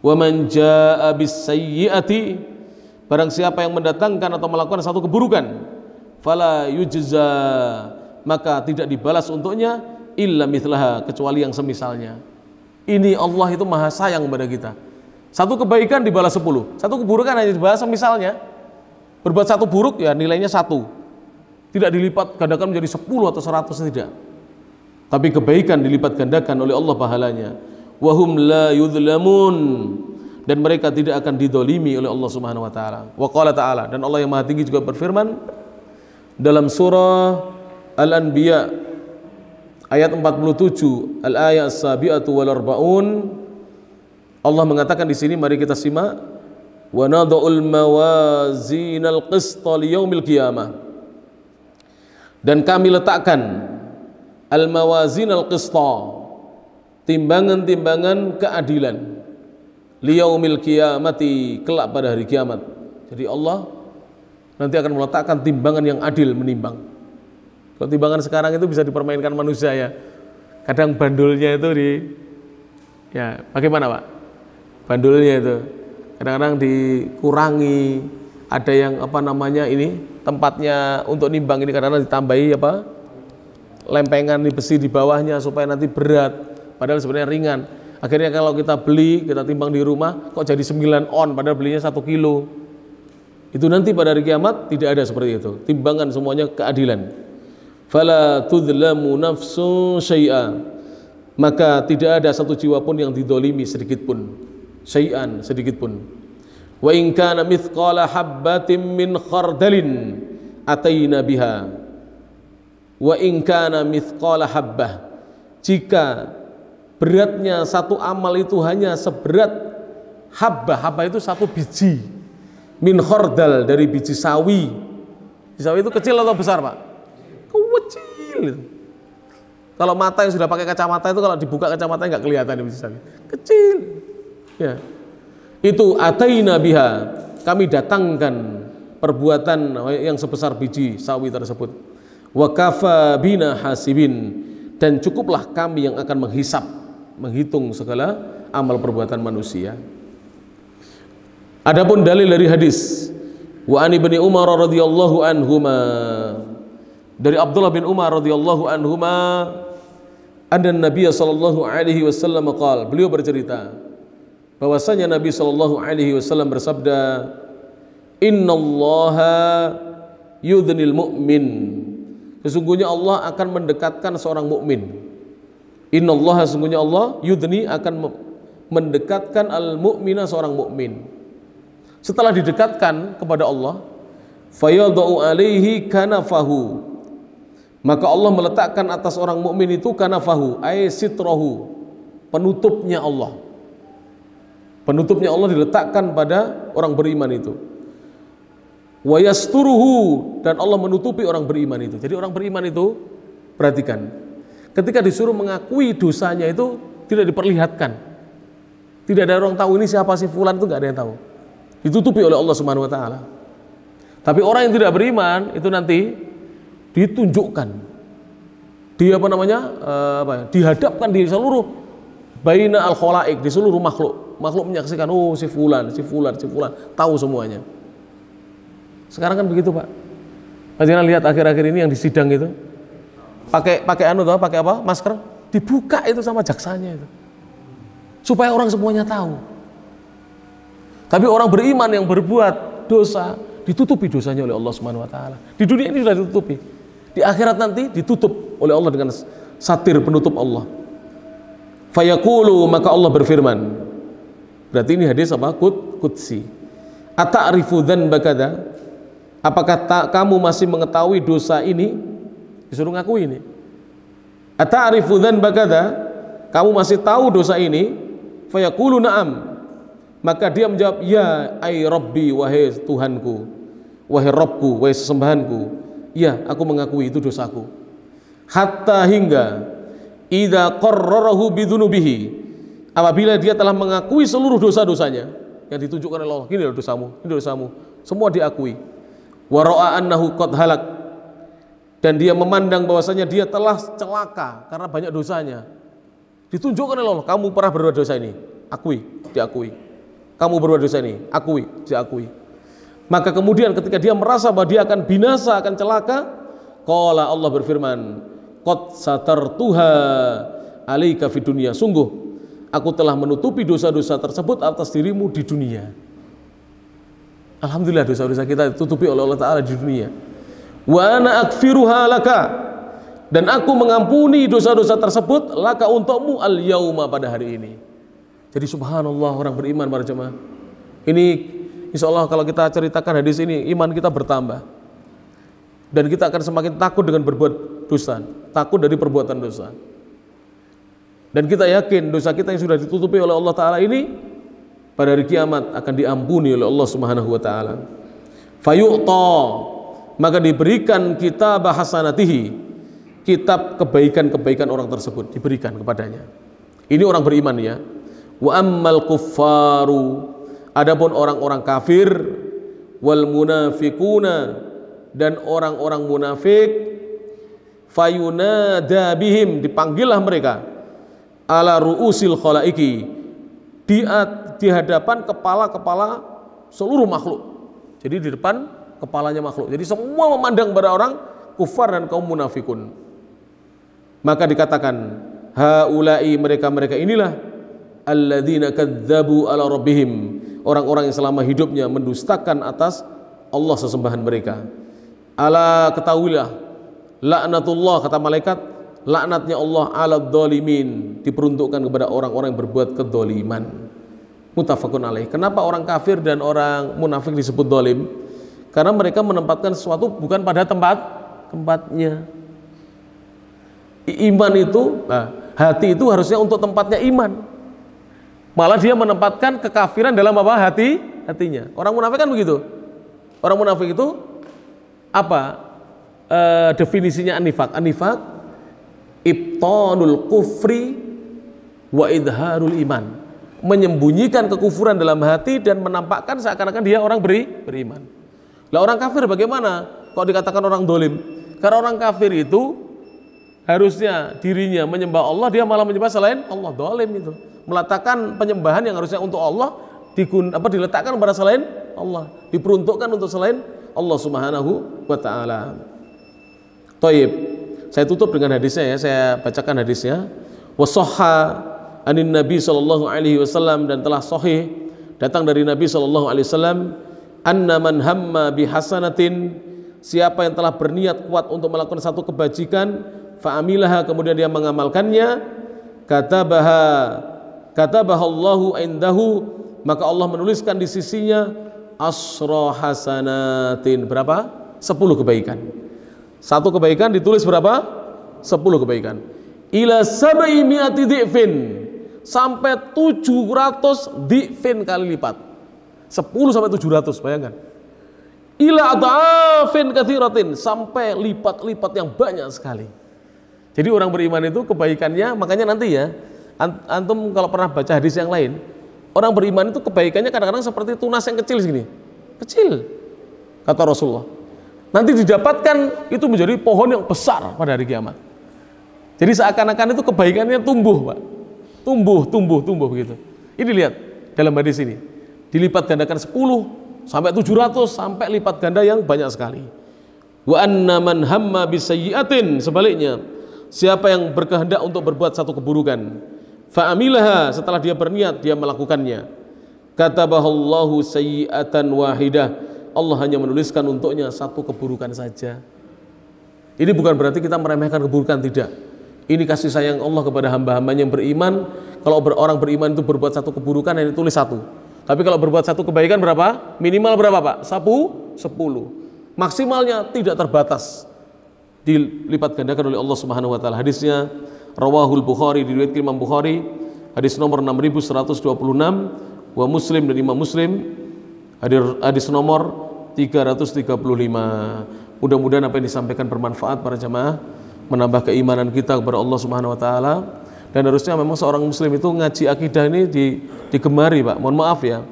Wa man jaa'a bis-sayyi'ati, barang siapa yang mendatangkan atau melakukan satu keburukan, fala yujza, maka tidak dibalas untuknya illa mithlaha, kecuali yang semisalnya. Ini Allah itu maha sayang kepada kita. Satu kebaikan dibalas 10, satu keburukan hanya dibalas semisalnya. Berbuat satu buruk ya nilainya 1, tidak dilipat gandakan menjadi 10 atau 100, tidak. Tapi kebaikan dilipat gandakan oleh Allah pahalanya. Wahum la yudlamun, dan mereka tidak akan didolimi oleh Allah Subhanahu wa taala. Wa qala ta'ala, dan Allah yang Maha Tinggi juga berfirman dalam surah Al-Anbiya ayat 47, al-ayat as-sabi'atu wal arba'un. Allah mengatakan di sini, mari kita simak. Wa nadha'ul mawazinal qista liyaumil qiyamah, dan kami letakkan al-mawazinal qista, timbangan-timbangan keadilan, liyaumil qiyamati, kelak pada hari kiamat. Jadi Allah nanti akan meletakkan timbangan yang adil menimbang. Kalau timbangan sekarang itu bisa dipermainkan manusia ya. Kadang bandulnya itu ya bagaimana Pak? Bandulnya itu kadang-kadang dikurangi, ada yang tempatnya untuk nimbang ini kadang-kadang ditambahi lempengan di besi di bawahnya supaya nanti berat, padahal sebenarnya ringan. Akhirnya kalau kita beli, kita timbang di rumah, kok jadi 9 on, padahal belinya 1 kilo. Itu nanti pada hari kiamat tidak ada seperti itu. Timbangan semuanya keadilan. Fala tudlamu nafsun syai'a, maka tidak ada satu jiwa pun yang didolimi sedikit pun. Syai'an, sedikit pun. Wa in kana mithqala habbatin min khardalin ataina biha. Wa in kana mithqala habbah, jika beratnya satu amal itu hanya seberat habbah itu satu biji, min khardal, dari biji sawi. Sawi itu kecil atau besar Pak? Kecil. Kalau mata yang sudah pakai kacamata itu, kalau dibuka kacamatanya nggak kelihatan biji sawi, kecil ya. Itu ataina biha, kami datangkan perbuatan yang sebesar biji sawi tersebut. Wa kafa bina hasibin, dan cukuplah kami yang akan menghisap, menghitung segala amal perbuatan manusia. Adapun dalil dari hadis, wa ani bin Umar radhiyallahu anhuma, dari Abdullah bin Umar radhiyallahu anhuma, anna Nabi sallallahu alaihi wasallam qala, beliau bercerita bahwasanya Nabi sallallahu alaihi wasallam bersabda, innallaha yudnil mu'min, sesungguhnya Allah akan mendekatkan seorang mukmin. Innallaha, sesungguhnya Allah, yudni, akan mendekatkan al-mu'mina, seorang mukmin. Setelah didekatkan kepada Allah, fayadau alaihi kanafahu, maka Allah meletakkan atas orang mukmin itu kanafahu, ay sitrahu, penutupnya Allah. Penutupnya Allah diletakkan pada orang beriman itu. Wa yasturuhu, dan Allah menutupi orang beriman itu. Jadi orang beriman itu, perhatikan, ketika disuruh mengakui dosanya itu tidak diperlihatkan. Tidak ada orang tahu ini siapa si fulan, itu nggak ada yang tahu. Ditutupi oleh Allah Subhanahu wa taala. Tapi orang yang tidak beriman itu nanti ditunjukkan. Dia dihadapkan di seluruh baina al-khalaik, di seluruh makhluk. Makhluk menyaksikan, oh si fulan, tahu semuanya. Sekarang kan begitu Pak. Jangan lihat akhir-akhir ini yang di sidang itu, pakai apa? Masker, dibuka itu sama jaksanya itu, supaya orang semuanya tahu. Tapi orang beriman yang berbuat dosa, ditutupi dosanya oleh Allah Subhanahu wa taala. Di dunia ini sudah ditutupi. Di akhirat nanti ditutup oleh Allah dengan satir penutup Allah. Fayaqulu, maka Allah berfirman. Berarti ini hadis apa? Qudsi. Ata'rifu dzanba kadza? Apakah kamu masih mengetahui dosa ini? Disuruh ngakui ini. Ata'rifu dzanba kadza? Kamu masih tahu dosa ini? Fayaqulu na'am. Maka dia menjawab, ya ay Rabbi, wahai Tuhanku, wahai Rabbku, wahai sesembahanku, ya aku mengakui itu dosaku. Hatta hingga idza qarrarahu bidzunubihi, apabila dia telah mengakui seluruh dosa-dosanya yang ditunjukkan oleh Allah, ini dosamu, semua diakui. Wa ra'a annahu qad halak, dan dia memandang bahwasanya dia telah celaka karena banyak dosanya. Ditunjukkan oleh Allah, kamu pernah berbuat dosa ini, akui, diakui. Kamu berbuat dosa ini, akui, diakui. Maka kemudian ketika dia merasa bahwa dia akan binasa, akan celaka, qala, Allah berfirman, qad satartuha alaika fid dunya, sungguh aku telah menutupi dosa-dosa tersebut atas dirimu di dunia. Alhamdulillah, dosa-dosa kita ditutupi oleh Allah Ta'ala di dunia. Wa ana akfiruha laka, dan aku mengampuni dosa-dosa tersebut laka untukmu al yauma, pada hari ini. Jadi subhanallah, orang beriman para jemaah. Ini insya Allah kalau kita ceritakan hadis ini, iman kita bertambah. Dan kita akan semakin takut dengan berbuat dosa, takut dari perbuatan dosa. Dan kita yakin dosa kita yang sudah ditutupi oleh Allah Ta'ala ini pada hari kiamat akan diampuni oleh Allah Subhanahu wa Ta'ala. Fayu'ta, maka diberikan kitab hasanatihi, kitab kebaikan-kebaikan orang tersebut diberikan kepadanya. Ini orang beriman ya. Wa ammal kuffaru, adapun orang-orang kafir, wal munafiquna, dan orang-orang munafik, fayunada bihim, dipanggillah mereka, ala ru'usil khalaiki, di hadapan kepala-kepala seluruh makhluk. Jadi di depan kepalanya makhluk. Jadi semua memandang pada orang kufar dan kaum munafikun. Maka dikatakan, haula'i, mereka-mereka inilah alladzina kadzdzabu ala rabbihim, orang-orang yang selama hidupnya mendustakan atas Allah sesembahan mereka. Ala, ketahuilah, laknatullah, kata malaikat, laknatnya Allah ala dzalimin, diperuntukkan kepada orang-orang yang berbuat kedzaliman. Muttafaqun alaih. Kenapa orang kafir dan orang munafik disebut zalim? Karena mereka menempatkan sesuatu bukan pada tempatnya. Iman itu, hati itu harusnya untuk tempatnya iman. Malah dia menempatkan kekafiran dalam apa? Hatinya. Orang munafik kan begitu. Orang munafik itu apa? Definisinya an-nifaq. An-nifaq ibtanul kufri wa idharul iman. Menyembunyikan kekufuran dalam hati dan menampakkan seakan-akan dia orang beriman. Lah orang kafir bagaimana? Kok dikatakan orang dolim? Karena orang kafir itu harusnya dirinya menyembah Allah, dia malah menyembah selain Allah. Dolim itu. Meletakkan penyembahan yang harusnya untuk Allah diletakkan pada selain Allah, diperuntukkan untuk selain Allah Subhanahu wa Ta'ala. Thayyib, saya tutup dengan hadisnya ya, saya bacakan hadisnya. Wasahha anin Nabi sallallahu alaihi wasallam, dan telah sahih datang dari Nabi sallallahu alaihi wasallam, anna man hamma bihasanatin, siapa yang telah berniat kuat untuk melakukan satu kebajikan, fa amilaha, kemudian dia mengamalkannya, katabahallahu indahu, maka Allah menuliskan di sisinya asra hasanatin, berapa? 10 kebaikan. Satu kebaikan ditulis berapa? 10 kebaikan. Ila sab'i mi'ati dhi'fin, sampai 700 dhi'fin, kali lipat. 10 sampai 700, bayangkan. Ila adhafin katsiratin, sampai lipat-lipat yang banyak sekali. Jadi orang beriman itu kebaikannya, makanya nanti ya, antum kalau pernah baca hadis yang lain, orang beriman itu kebaikannya kadang-kadang seperti tunas yang kecil segini, kecil, kata Rasulullah. Nanti didapatkan itu menjadi pohon yang besar pada hari kiamat. Jadi seakan-akan itu kebaikannya tumbuh, Pak, tumbuh begitu. Ini lihat dalam hadis ini, dilipat gandakan 10 sampai 700, sampai lipat ganda yang banyak sekali. Wa anna man hamma bisayyi'atin, sebaliknya, siapa yang berkehendak untuk berbuat satu keburukan, fa'amilaha, setelah dia berniat dia melakukannya, Katabahallahu sayyi'atan wahidah. Allah hanya menuliskan untuknya satu keburukan saja. Ini bukan berarti kita meremehkan keburukan, tidak. Ini kasih sayang Allah kepada hamba-hambanya yang beriman. Kalau orang beriman itu berbuat satu keburukan, yang ditulis satu. Tapi kalau berbuat satu kebaikan berapa? Minimal berapa, Pak? 10. Maksimalnya tidak terbatas. Dilipat gandakan oleh Allah Subhanahu wa taala. Hadisnya rawahul Bukhari, diriwayatkan Imam Bukhari, hadis nomor 6126, wa Muslim dan Imam Muslim, hadis nomor 335. Mudah-mudahan apa yang disampaikan bermanfaat para jamaah, menambah keimanan kita kepada Allah Subhanahu wa taala. Dan harusnya memang seorang muslim itu ngaji akidah ini digemari, Pak. Mohon maaf ya.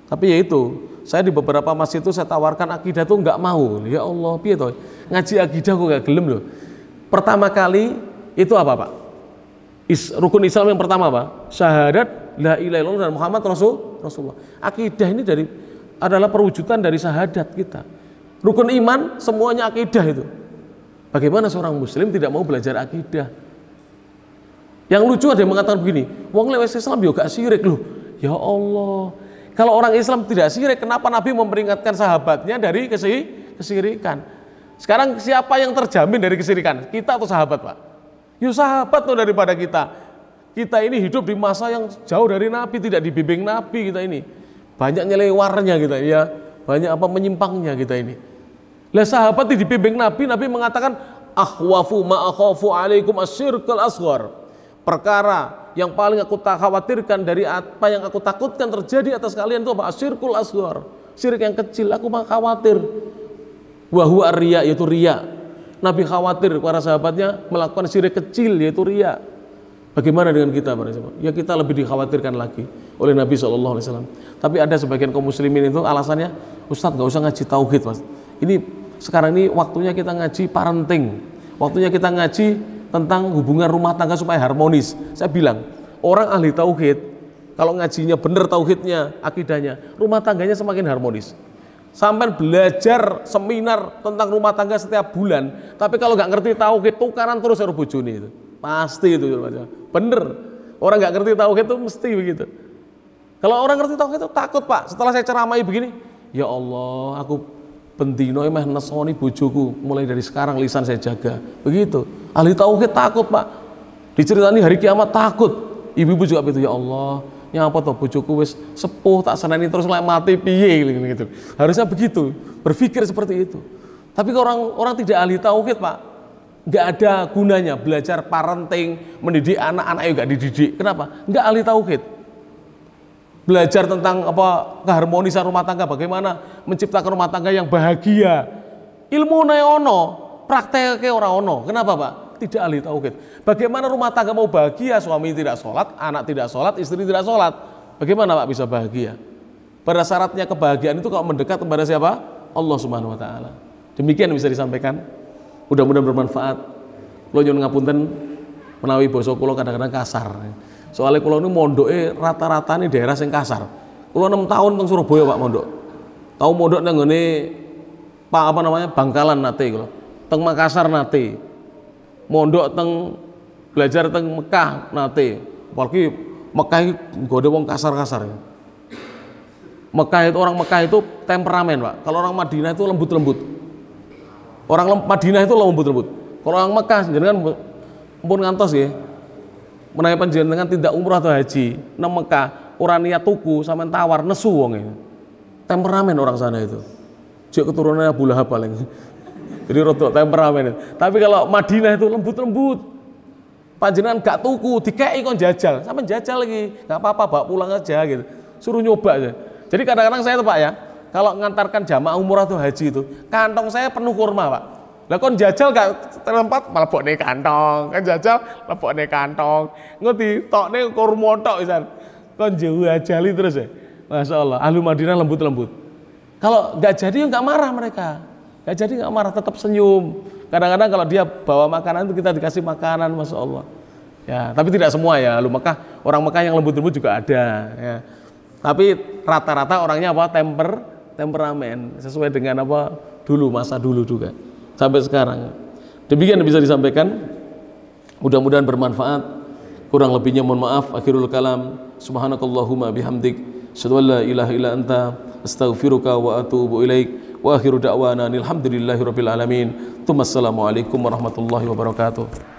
Tapi ya itu, saya di beberapa masjid itu saya tawarkan akidah itu enggak mau. Ya Allah, piye toh? Ngaji akidah kok enggak gelem loh. Pertama kali itu apa, Pak? Rukun Islam yang pertama apa? Syahadat la ilaha illallah dan Muhammad Rasulullah. Akidah ini adalah perwujudan dari syahadat kita. Rukun iman semuanya akidah itu. Bagaimana seorang muslim tidak mau belajar akidah? Yang lucu ada yang mengatakan begini, wong lewat Islam juga gak syirik loh. Ya Allah, kalau orang Islam tidak syirik, kenapa Nabi memperingatkan sahabatnya dari kesyirikan? Sekarang siapa yang terjamin dari kesyirikan? Kita atau sahabat, Pak? Ya sahabat tuh daripada kita. Kita ini hidup di masa yang jauh dari Nabi, tidak dibimbing Nabi kita ini. Banyak nyelewarnya kita ya, banyak apa menyimpangnya kita ini. Lah sahabat dibimbing Nabi, Nabi mengatakan akhwafu ma akhafu alaikum asyirkul asghar. Perkara yang paling aku khawatirkan dari apa yang aku takutkan terjadi atas kalian itu apa? Asyirkul asghar. Syirik yang kecil, aku mah khawatir. Wa huwa riya, yaitu riya. Nabi khawatir para sahabatnya melakukan syirik kecil, yaitu riya. Bagaimana dengan kita para sahabat? Ya kita lebih dikhawatirkan lagi oleh Nabi SAW. Tapi ada sebagian kaum muslimin itu alasannya, Ustadz gak usah ngaji tauhid, Mas. Ini sekarang ini waktunya kita ngaji parenting, waktunya kita ngaji tentang hubungan rumah tangga supaya harmonis. Saya bilang, orang ahli tauhid kalau ngajinya benar tauhidnya, akidahnya, rumah tangganya semakin harmonis. Sampai belajar seminar tentang rumah tangga setiap bulan, tapi kalau nggak ngerti tauhid, tukaran terus karo bojone itu. Pasti itu bener. Orang nggak ngerti tauhid itu mesti begitu. Kalau orang ngerti tauhid itu takut, Pak. Setelah saya ceramai begini, ya Allah, aku bendino emeh nesoni bojoku, mulai dari sekarang lisan saya jaga. Begitu. Ahli tauhid takut, Pak. Diceritani hari kiamat takut. Ibu-ibu juga begitu, ya Allah, nyapa toh bojoku wis sepuh tak seneni terus lek mati piye gitu. Harusnya begitu, berpikir seperti itu. Tapi orang tidak ahli tauhid, Pak, nggak ada gunanya belajar parenting, mendidik anak-anak juga dididik. Kenapa? Nggak ahli tauhid. Belajar tentang apa keharmonisan rumah tangga, bagaimana menciptakan rumah tangga yang bahagia. Ilmu ono, prakteknya orang ono. Kenapa, Pak? Tidak ahli tauhid. Bagaimana rumah tangga mau bahagia? Suami tidak sholat, anak tidak sholat, istri tidak sholat. Bagaimana, Pak, bisa bahagia? Pada syaratnya kebahagiaan itu kalau mendekat kepada siapa? Allah Subhanahu wa taala. Demikian bisa disampaikan. Mudah-mudahan bermanfaat. Kula nyuwun ngapunten menawi basa kula kadang-kadang kasar. Soalnya kula ini mondoke rata-rata nih daerah sing kasar. Kula 6 tahun teng Surabaya, Pak, mondok. Tahu mondok nang ngene Bangkalan nate kula. Teng Makassar nate. Mondok belajar teng Mekah nate. Apalagi Mekah iki nggone wong kasar-kasar. Orang Mekah itu temperamen, Pak. Kalau orang Madinah itu lembut-lembut. Orang Madinah itu lembut-lembut. Kalau orang Mekah jenengan mumpun ngantos nggih. Menawi panjenengan tidak umrah atau haji nang Mekah, ora niat tuku sampean tawar nesu wonge. Temperamen orang sana itu. Jek keturunan Abu Lahab paling. Jadi rodok temperamen. Tapi kalau Madinah itu lembut-lembut. Panjenengan gak tuku, dikei kon jajal, sampean jajal lagi. Enggak apa-apa, bawa pulang aja gitu. Suruh nyoba aja. Jadi kadang-kadang saya tuh, Pak, ya, kalau ngantarkan jamaah umrah atau haji itu, kantong saya penuh kurma, Pak. Lah kon jajal gak tempat malah bokne kantong, kan jajal lebokne kantong. Ngerti tokne kurma tok pisan. Kon jajali terus ya. Masyaallah, ahli Madinah lembut-lembut. Kalau enggak jadi enggak marah mereka. Enggak jadi enggak marah, tetap senyum. Kadang-kadang kalau dia bawa makanan itu kita dikasih makanan, masyaallah. Ya, tapi tidak semua ya. Ahli Mekah, orang Mekah yang lembut-lembut juga ada ya. Tapi rata-rata orangnya apa? Temperamen, sesuai dengan apa? Dulu, masa dulu juga. Sampai sekarang. Demikian bisa disampaikan. Mudah-mudahan bermanfaat. Kurang lebihnya mohon maaf. Akhirul kalam. Subhanakallahumma bihamdik. Asyhadu an la ilaha illa anta astaghfiruka wa atubu ilaik. Wa akhiru da'wana alhamdulillahi rabbil alamin. Assalamualaikum warahmatullahi wabarakatuh.